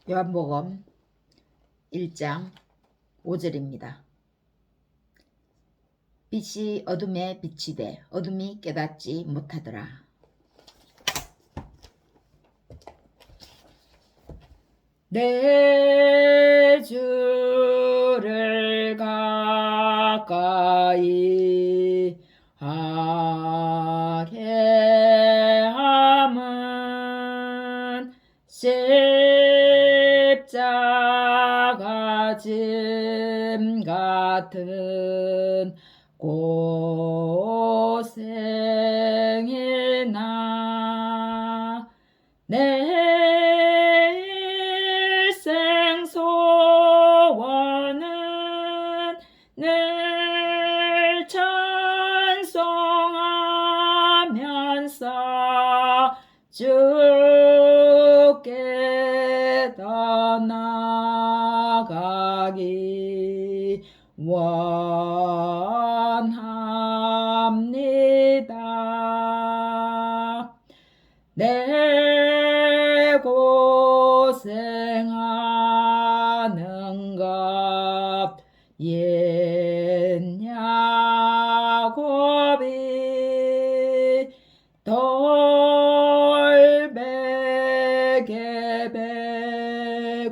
요한복음 1장 5절입니다. 빛이 어둠에 비치되 어둠이 깨닫지 못하더라. 내 주를 가까이 하게 함은 십자가 짐 같은 고생이나 내 일생 소원은 늘 찬송하면서 주께 더 나아가기 원합니다. 내 고생하는 것 옛 야곱이 돌베개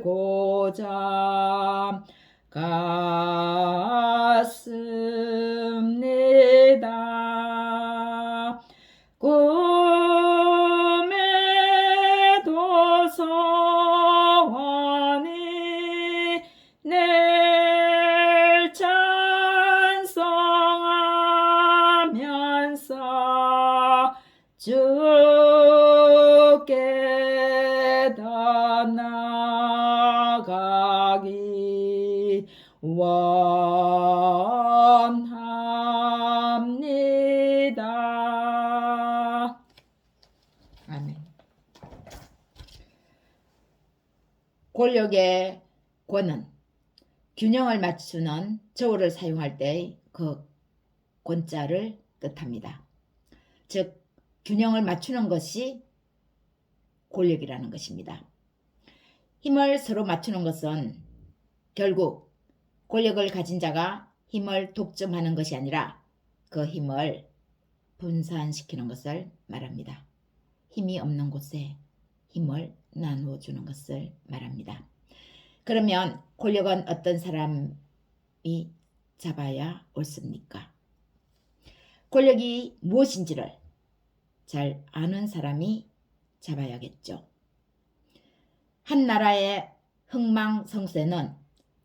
베고자 갔습니다. 꿈에도 소원이 늘 찬송하면서 주께 더 나아가기 원합니다. 아멘. 권력의 권은 균형을 맞추는 저울을 사용할 때 그 권자를 뜻합니다. 즉 균형을 맞추는 것이 권력이라는 것입니다. 힘을 서로 맞추는 것은 결국 권력을 가진 자가 힘을 독점하는 것이 아니라 그 힘을 분산시키는 것을 말합니다. 힘이 없는 곳에 힘을 나누어 주는 것을 말합니다. 그러면 권력은 어떤 사람이 잡아야 옳습니까? 권력이 무엇인지를 잘 아는 사람이 잡아야겠죠. 한 나라의 흥망성쇠는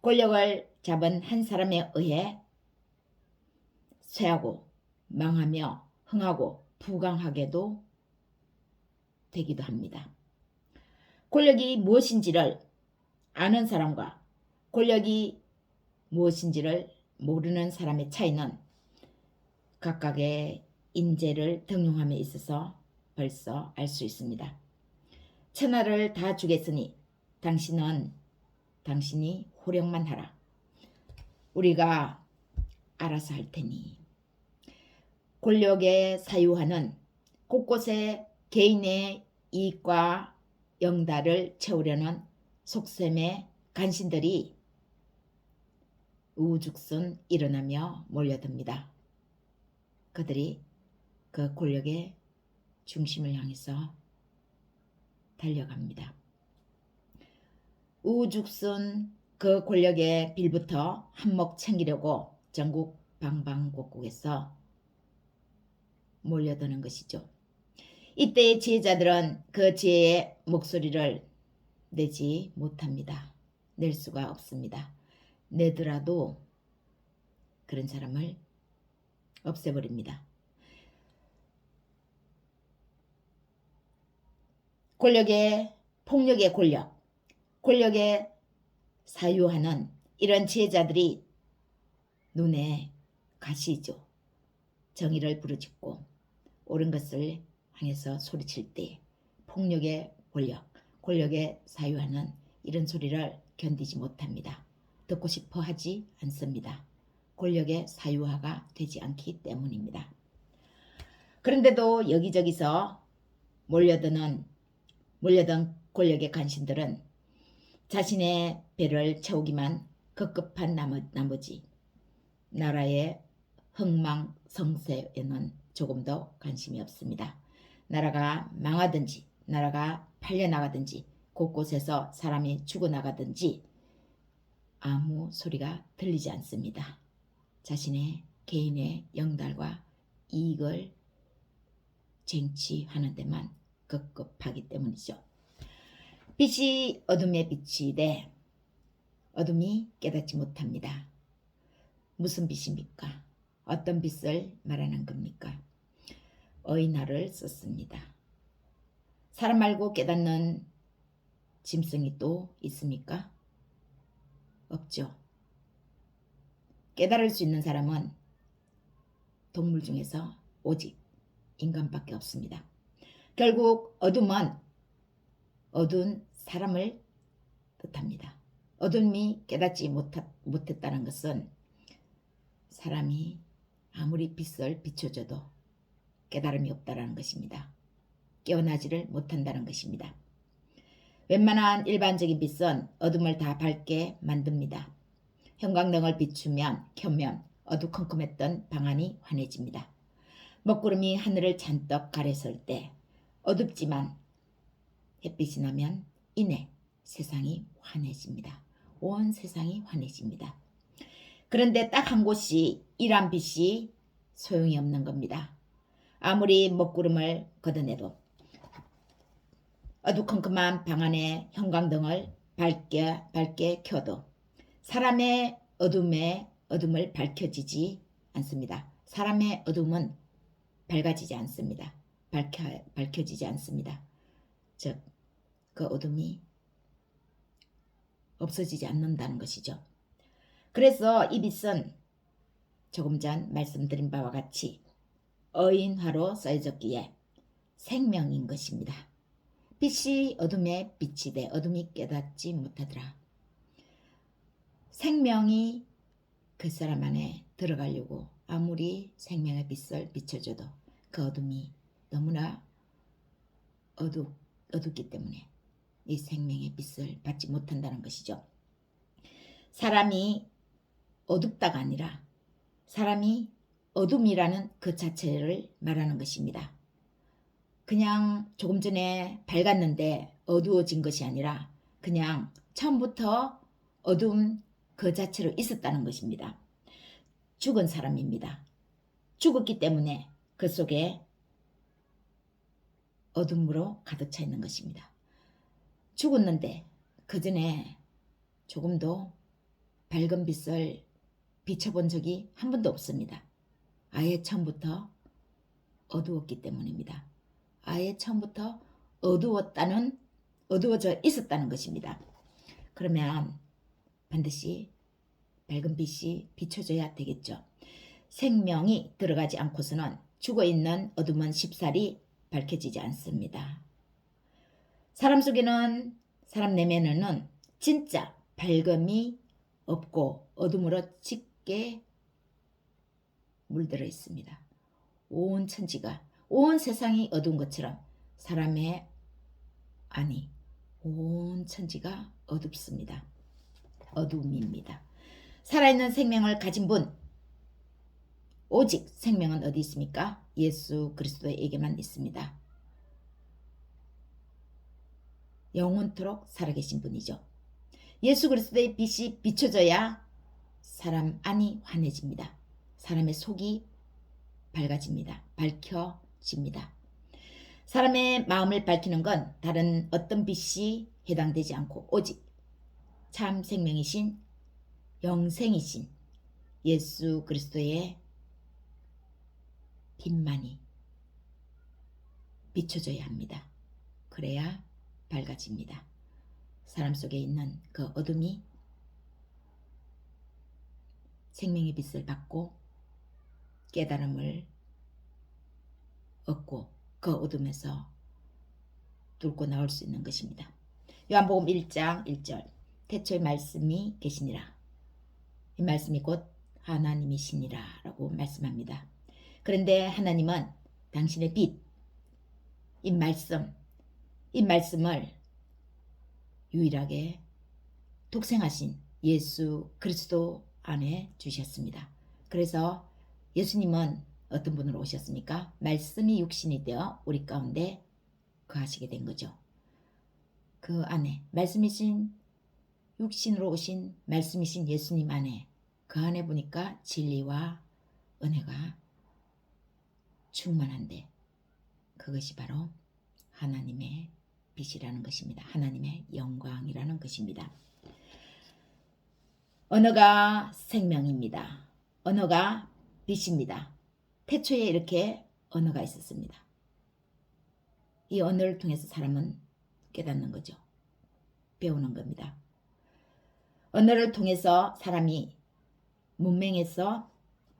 권력을 잡은 한 사람에 의해 쇠하고 망하며 흥하고 부강하게도 되기도 합니다. 권력이 무엇인지를 아는 사람과 권력이 무엇인지를 모르는 사람의 차이는 각각의 인재를 등용함에 있어서 벌써 알 수 있습니다. 천하를 다 주겠으니 당신이 호령만 하라. 우리가 알아서 할 테니. 권력의 사유하는 곳곳에 개인의 이익과 영달을 채우려는 속셈의 간신들이 우죽순 일어나며 몰려듭니다. 그들이 그 권력의 중심을 향해서 달려갑니다. 우죽순 그 권력의 빌부터 한몫 챙기려고 전국 방방곡곡에서 몰려드는 것이죠. 이때의 지혜자들은 그 지혜의 목소리를 내지 못합니다. 낼 수가 없습니다. 내더라도 그런 사람을 없애버립니다. 권력의 폭력의 권력의 사유하는 이런 지혜자들이 눈에 가시죠. 정의를 부르짖고 옳은 것을 향해서 소리칠 때 폭력의 권력의 사유하는 이런 소리를 견디지 못합니다. 듣고 싶어 하지 않습니다. 권력의 사유화가 되지 않기 때문입니다. 그런데도 여기저기서 몰려든 권력의 간신들은 자신의 배를 채우기만 급급한 나머지 나라의 흥망성쇠에는 조금도 관심이 없습니다. 나라가 망하든지 나라가 팔려나가든지 곳곳에서 사람이 죽어나가든지 아무 소리가 들리지 않습니다. 자신의 개인의 영달과 이익을 쟁취하는 데만 급급하기 때문이죠. 빛이 어둠의 빛이 돼 어둠이 깨닫지 못합니다. 무슨 빛입니까? 어떤 빛을 말하는 겁니까? 어인화를 썼습니다. 사람 말고 깨닫는 짐승이 또 있습니까? 없죠. 깨달을 수 있는 사람은 동물 중에서 오직 인간밖에 없습니다. 결국 어둠은 어두운 사람을 뜻합니다. 어둠이 깨닫지 못했다는 것은 사람이 아무리 빛을 비춰줘도 깨달음이 없다는 것입니다. 깨어나지를 못한다는 것입니다. 웬만한 일반적인 빛은 어둠을 다 밝게 만듭니다. 형광등을 켜면 어두컴컴했던 방안이 환해집니다. 먹구름이 하늘을 잔뜩 가렸을 때 어둡지만 햇빛이 나면 이내 세상이 환해집니다. 온 세상이 환해집니다. 그런데 딱 한 곳이 이런 빛이 소용이 없는 겁니다. 아무리 먹구름을 걷어내도 어두컴컴한 방 안에 형광등을 밝게 켜도 사람의 어둠을 밝혀지지 않습니다. 사람의 어둠은 밝아지지 않습니다. 밝혀지지 않습니다. 즉, 그 어둠이 없어지지 않는다는 것이죠. 그래서 이 빛은 조금 전 말씀드린 바와 같이 어인화로 써졌기에 생명인 것입니다. 빛이 어둠에 빛이 돼 어둠이 깨닫지 못하더라. 생명이 그 사람 안에 들어가려고 아무리 생명의 빛을 비춰줘도 그 어둠이 너무나 어둡기 때문에 이 생명의 빛을 받지 못한다는 것이죠. 사람이 어둡다가 아니라 사람이 어둠이라는 그 자체를 말하는 것입니다. 그냥 조금 전에 밝았는데 어두워진 것이 아니라 그냥 처음부터 어둠 그 자체로 있었다는 것입니다. 죽은 사람입니다. 죽었기 때문에 그 속에 어둠으로 가득 차 있는 것입니다. 죽었는데 그 전에 조금도 밝은 빛을 비춰본 적이 한 번도 없습니다. 아예 처음부터 어두웠기 때문입니다. 아예 처음부터 어두워져 있었다는 것입니다. 그러면 반드시 밝은 빛이 비춰져야 되겠죠. 생명이 들어가지 않고서는 죽어있는 어둠은 쉽사리 밝혀지지 않습니다. 사람 속에는, 사람 내면에는 진짜 밝음이 없고 어둠으로 짙게 물들어 있습니다. 온 천지가, 온 세상이 어두운 것처럼 사람의 안이, 온 천지가 어둡습니다. 어둠입니다. 살아있는 생명을 가진 분, 오직 생명은 어디 있습니까? 예수 그리스도에게만 있습니다. 영원토록 살아계신 분이죠. 예수 그리스도의 빛이 비춰져야 사람 안이 환해집니다. 사람의 속이 밝아집니다. 밝혀집니다. 사람의 마음을 밝히는 건 다른 어떤 빛이 해당되지 않고 오직 참 생명이신 영생이신 예수 그리스도의 빛만이 비춰져야 합니다. 그래야 밝아집니다. 사람 속에 있는 그 어둠이 생명의 빛을 받고 깨달음을 얻고 그 어둠에서 뚫고 나올 수 있는 것입니다. 요한복음 1장 1절 태초에 말씀이 계시니라. 이 말씀이 곧 하나님이시니라 라고 말씀합니다. 그런데 하나님은 당신의 빛, 이 말씀을 유일하게 독생하신 예수 그리스도 안에 주셨습니다. 그래서 예수님은 어떤 분으로 오셨습니까? 말씀이 육신이 되어 우리 가운데 거하시게 된 거죠. 그 안에 말씀이신 육신으로 오신 말씀이신 예수님 안에 그 안에 보니까 진리와 은혜가 충만한데 그것이 바로 하나님의 빛이라는 것입니다. 하나님의 영광이라는 것입니다. 언어가 생명입니다. 언어가 빛입니다. 태초에 이렇게 언어가 있었습니다. 이 언어를 통해서 사람은 깨닫는 거죠. 배우는 겁니다. 언어를 통해서 사람이 문맹에서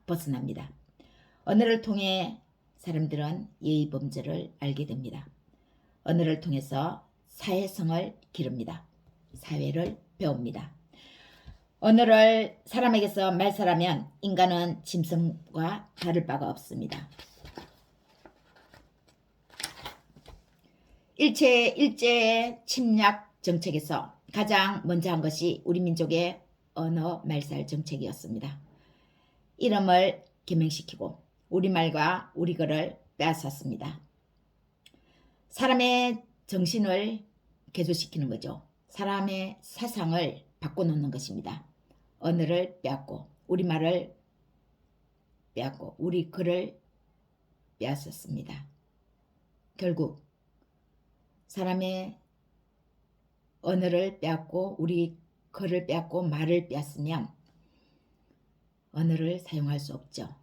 벗어납니다. 언어를 통해 사람들은 예의 범죄를 알게 됩니다. 언어를 통해서 사회성을 기릅니다. 사회를 배웁니다. 언어를 사람에게서 말살하면 인간은 짐승과 다를 바가 없습니다. 일제의 침략 정책에서 가장 먼저 한 것이 우리 민족의 언어 말살 정책이었습니다. 이름을 개명시키고 우리말과 우리글을 빼앗았습니다. 사람의 정신을 개조시키는 거죠. 사람의 사상을 바꿔놓는 것입니다. 언어를 빼앗고 우리말을 빼앗고 우리 글을 빼앗았습니다. 결국 사람의 언어를 빼앗고 우리 글을 빼앗고 말을 빼앗으면 언어를 사용할 수 없죠.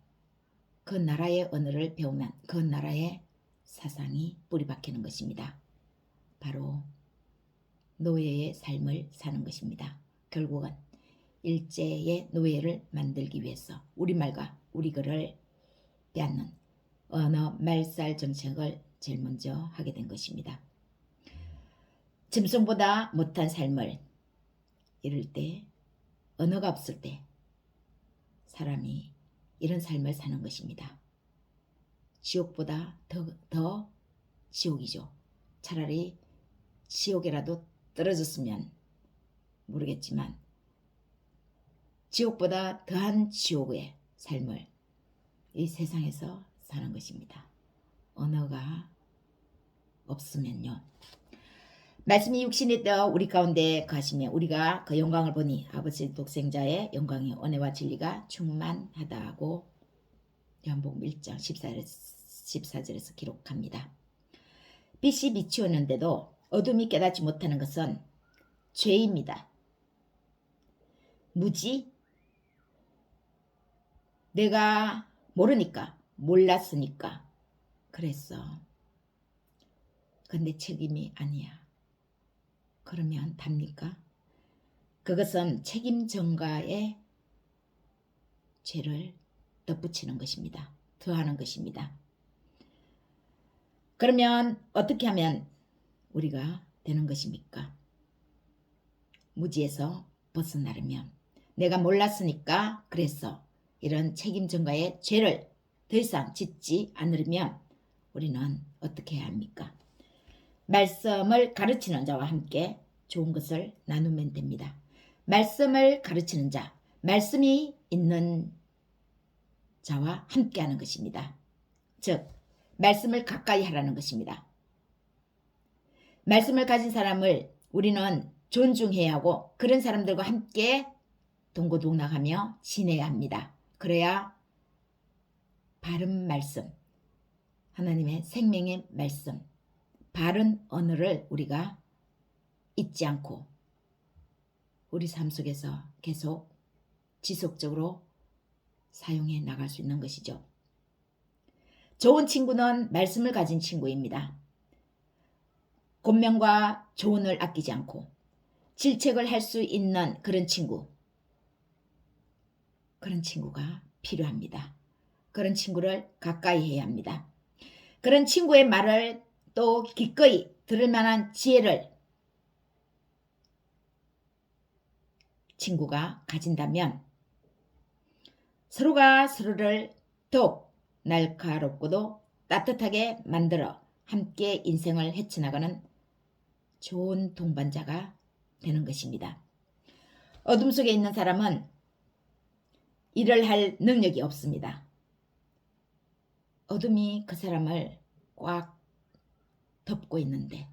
그 나라의 언어를 배우면 그 나라의 사상이 뿌리박히는 것입니다. 바로 노예의 삶을 사는 것입니다. 결국은 일제의 노예를 만들기 위해서 우리말과 우리글을 빼앗는 언어 말살 정책을 제일 먼저 하게 된 것입니다. 짐승보다 못한 삶을 이룰 때 언어가 없을 때 사람이 이런 삶을 사는 것입니다. 지옥보다 더 지옥이죠. 차라리 지옥에라도 떨어졌으면 모르겠지만 지옥보다 더한 지옥의 삶을 이 세상에서 사는 것입니다. 언어가 없으면요. 말씀이 육신이 되어 우리 가운데 거하시며 우리가 그 영광을 보니 아버지 독생자의 영광이 은혜와 진리가 충만하다고 요한복음 1장 14절에서 기록합니다. 빛이 비추었는데도 어둠이 깨닫지 못하는 것은 죄입니다. 무지? 내가 모르니까 몰랐으니까 그랬어. 근데 책임이 아니야. 그러면 답니까? 그것은 책임 전가의 죄를 덧붙이는 것입니다. 더하는 것입니다. 그러면 어떻게 하면 우리가 되는 것입니까? 무지에서 벗어나려면 내가 몰랐으니까 그랬어. 이런 책임 전가의 죄를 더 이상 짓지 않으려면 우리는 어떻게 해야 합니까? 말씀을 가르치는 자와 함께 좋은 것을 나누면 됩니다. 말씀을 가르치는 자, 말씀이 있는 자와 함께하는 것입니다. 즉, 말씀을 가까이 하라는 것입니다. 말씀을 가진 사람을 우리는 존중해야 하고 그런 사람들과 함께 동고동락하며 지내야 합니다. 그래야 바른 말씀, 하나님의 생명의 말씀, 바른 언어를 우리가 잊지 않고 우리 삶 속에서 계속 지속적으로 사용해 나갈 수 있는 것이죠. 좋은 친구는 말씀을 가진 친구입니다. 권면과 조언을 아끼지 않고 질책을 할 수 있는 그런 친구가 필요합니다. 그런 친구를 가까이 해야 합니다. 그런 친구의 말을 또 기꺼이 들을 만한 지혜를 친구가 가진다면 서로가 서로를 더욱 날카롭고도 따뜻하게 만들어 함께 인생을 헤쳐나가는 좋은 동반자가 되는 것입니다. 어둠 속에 있는 사람은 일을 할 능력이 없습니다. 어둠이 그 사람을 꽉 덮고 있는데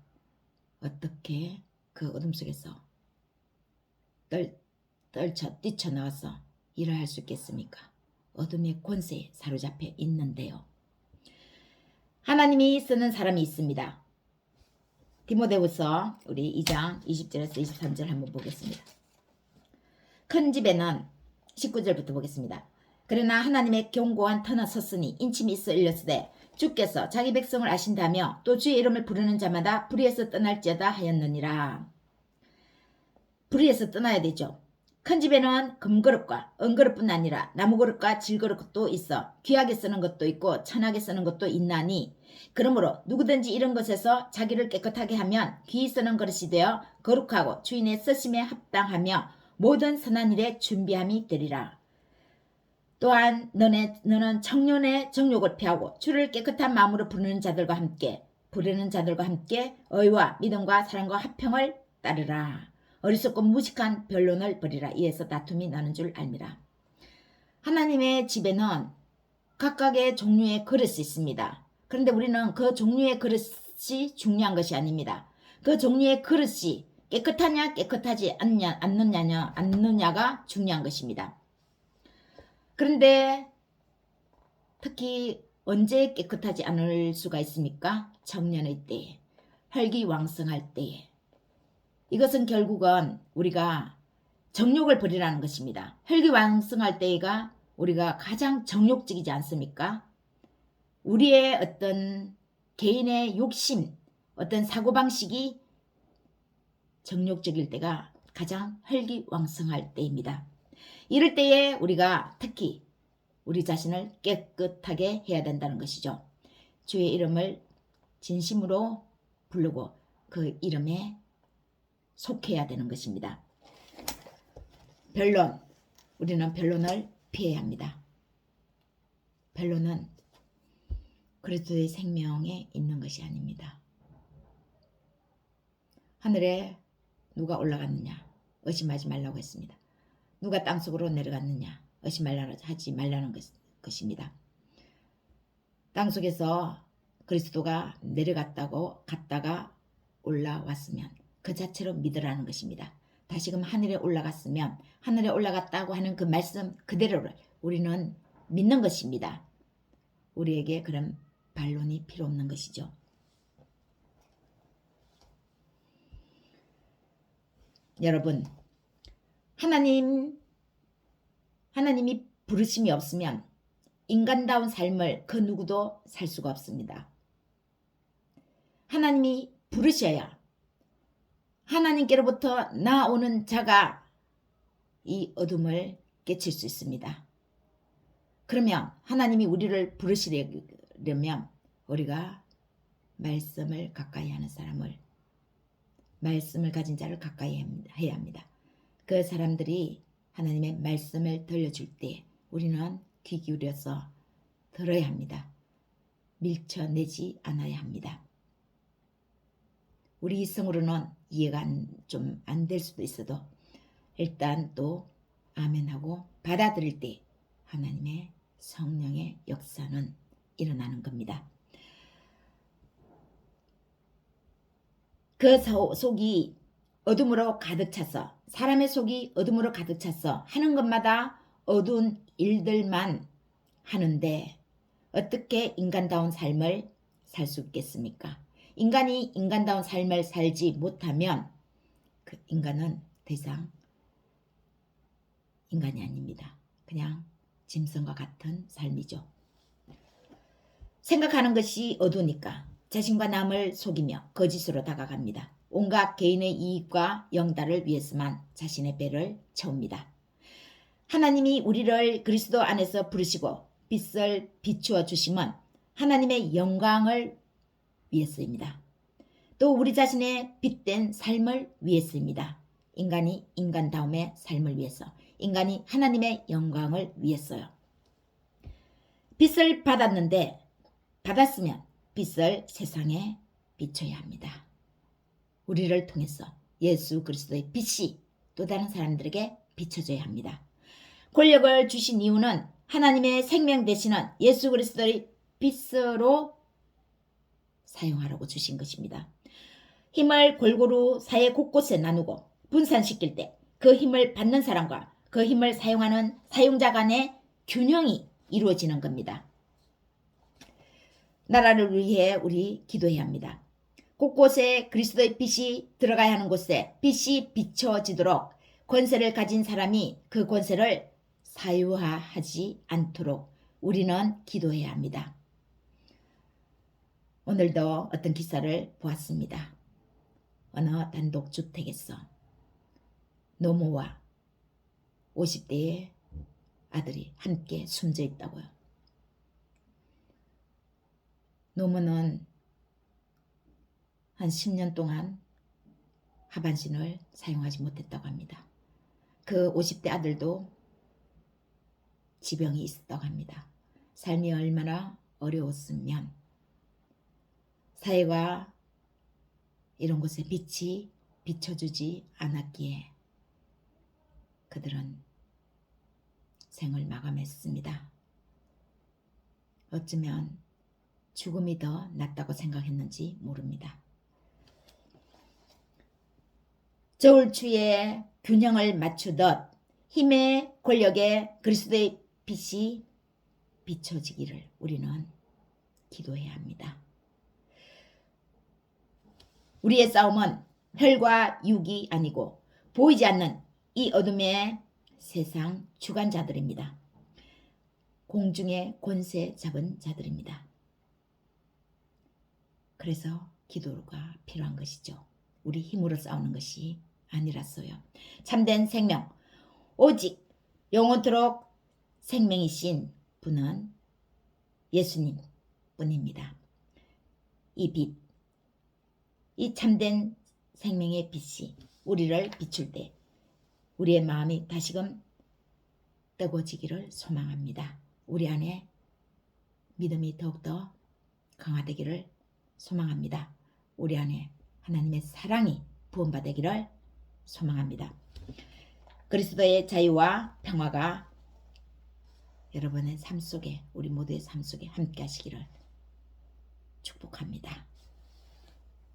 어떻게 그 어둠 속에서 뛰쳐나와서 일을 할 수 있겠습니까? 어둠의 권세에 사로잡혀 있는데요. 하나님이 쓰는 사람이 있습니다. 디모데후서 우리 2장 20절에서 23절 한번 보겠습니다. 큰 집에는 19절부터 보겠습니다. 그러나 하나님의 견고한 터는 섰으니 인침이 있어 일렀으되 주께서 자기 백성을 아신다며 또 주의 이름을 부르는 자마다 불의에서 떠날지어다 하였느니라. 불의에서 떠나야 되죠. 큰 집에는 금그릇과 은그릇뿐 아니라 나무그릇과 질그릇도 있어 귀하게 쓰는 것도 있고 천하게 쓰는 것도 있나니 그러므로 누구든지 이런 것에서 자기를 깨끗하게 하면 귀히 쓰는 그릇이 되어 거룩하고 주인의 쓰심에 합당하며 모든 선한 일에 준비함이 되리라. 또한 너는 청년의 정욕을 피하고 주를 깨끗한 마음으로 부르는 자들과 함께 의와 믿음과 사랑과 화평을 따르라. 어리석고 무식한 변론을 버리라. 이에서 다툼이 나는 줄 알미라. 하나님의 집에는 각각의 종류의 그릇이 있습니다. 그런데 우리는 그 종류의 그릇이 중요한 것이 아닙니다. 그 종류의 그릇이 깨끗하냐 깨끗하지 않느냐가 중요한 것입니다. 그런데 특히 언제 깨끗하지 않을 수가 있습니까? 청년의 때에, 혈기왕성할 때에. 이것은 결국은 우리가 정욕을 버리라는 것입니다. 혈기왕성할 때가 우리가 가장 정욕적이지 않습니까? 우리의 어떤 개인의 욕심, 어떤 사고방식이 정욕적일 때가 가장 혈기왕성할 때입니다. 이럴 때에 우리가 특히 우리 자신을 깨끗하게 해야 된다는 것이죠. 주의 이름을 진심으로 부르고 그 이름에 속해야 되는 것입니다. 변론, 우리는 변론을 피해야 합니다. 변론은 그리스도의 생명에 있는 것이 아닙니다. 하늘에 누가 올라갔느냐 의심하지 말라고 했습니다. 누가 땅속으로 내려갔느냐 의심하지 말라는 것입니다. 땅속에서 그리스도가 갔다가 올라왔으면 그 자체로 믿으라는 것입니다. 다시금 하늘에 올라갔으면 하늘에 올라갔다고 하는 그 말씀 그대로를 우리는 믿는 것입니다. 우리에게 그런 반론이 필요 없는 것이죠. 여러분, 하나님이 부르심이 없으면 인간다운 삶을 그 누구도 살 수가 없습니다. 하나님이 부르셔야 하나님께로부터 나오는 자가 이 어둠을 깨칠 수 있습니다. 그러면 하나님이 우리를 부르시려면 우리가 말씀을 가까이 하는 사람을, 말씀을 가진 자를 가까이 해야 합니다. 그 사람들이 하나님의 말씀을 들려줄 때 우리는 귀 기울여서 들어야 합니다. 밀쳐내지 않아야 합니다. 우리 이성으로는 이해가 좀 안 될 수도 있어도 일단 또 아멘하고 받아들일 때 하나님의 성령의 역사는 일어나는 겁니다. 그 속이 어둠으로 가득 차서, 사람의 속이 어둠으로 가득 차서 하는 것마다 어두운 일들만 하는데 어떻게 인간다운 삶을 살 수 있겠습니까? 인간이 인간다운 삶을 살지 못하면 그 인간은 더 이상 인간이 아닙니다. 그냥 짐승과 같은 삶이죠. 생각하는 것이 어두우니까 자신과 남을 속이며 거짓으로 다가갑니다. 온갖 개인의 이익과 영달을 위해서만 자신의 배를 채웁니다. 하나님이 우리를 그리스도 안에서 부르시고 빛을 비추어 주심은 하나님의 영광을 위해서입니다. 또 우리 자신의 빛된 삶을 위해서입니다. 인간이 인간다움의 삶을 위해서, 인간이 하나님의 영광을 위해서요. 빛을 받았으면 빛을 세상에 비춰야 합니다. 우리를 통해서 예수 그리스도의 빛이 또 다른 사람들에게 비춰져야 합니다. 권력을 주신 이유는 하나님의 생명 되시는 예수 그리스도의 빛으로 사용하라고 주신 것입니다. 힘을 골고루 사회 곳곳에 나누고 분산시킬 때 그 힘을 받는 사람과 그 힘을 사용하는 사용자 간의 균형이 이루어지는 겁니다. 나라를 위해 우리 기도해야 합니다. 곳곳에 그리스도의 빛이 들어가야 하는 곳에 빛이 비춰지도록 권세를 가진 사람이 그 권세를 사유화하지 않도록 우리는 기도해야 합니다. 오늘도 어떤 기사를 보았습니다. 어느 단독주택에서 노모와 50대의 아들이 함께 숨져 있다고요. 노모는 한 10년 동안 하반신을 사용하지 못했다고 합니다. 그 50대 아들도 지병이 있었다고 합니다. 삶이 얼마나 어려웠으면 사회가 이런 곳에 빛이 비춰주지 않았기에 그들은 생을 마감했습니다. 어쩌면 죽음이 더 낫다고 생각했는지 모릅니다. 저울추에 균형을 맞추듯 힘의 권력에 그리스도의 빛이 비춰지기를 우리는 기도해야 합니다. 우리의 싸움은 혈과 육이 아니고 보이지 않는 이 어둠의 세상 주관자들입니다. 공중의 권세 잡은 자들입니다. 그래서 기도가 필요한 것이죠. 우리 힘으로 싸우는 것이 아니라서요. 참된 생명, 오직 영원토록 생명이신 분은 예수님 뿐입니다. 이 빛, 이 참된 생명의 빛이 우리를 비출 때 우리의 마음이 다시금 뜨거워지기를 소망합니다. 우리 안에 믿음이 더욱더 강화되기를 소망합니다. 우리 안에 하나님의 사랑이 부음받기를 소망합니다. 그리스도의 자유와 평화가 여러분의 삶 속에 우리 모두의 삶 속에 함께 하시기를 축복합니다.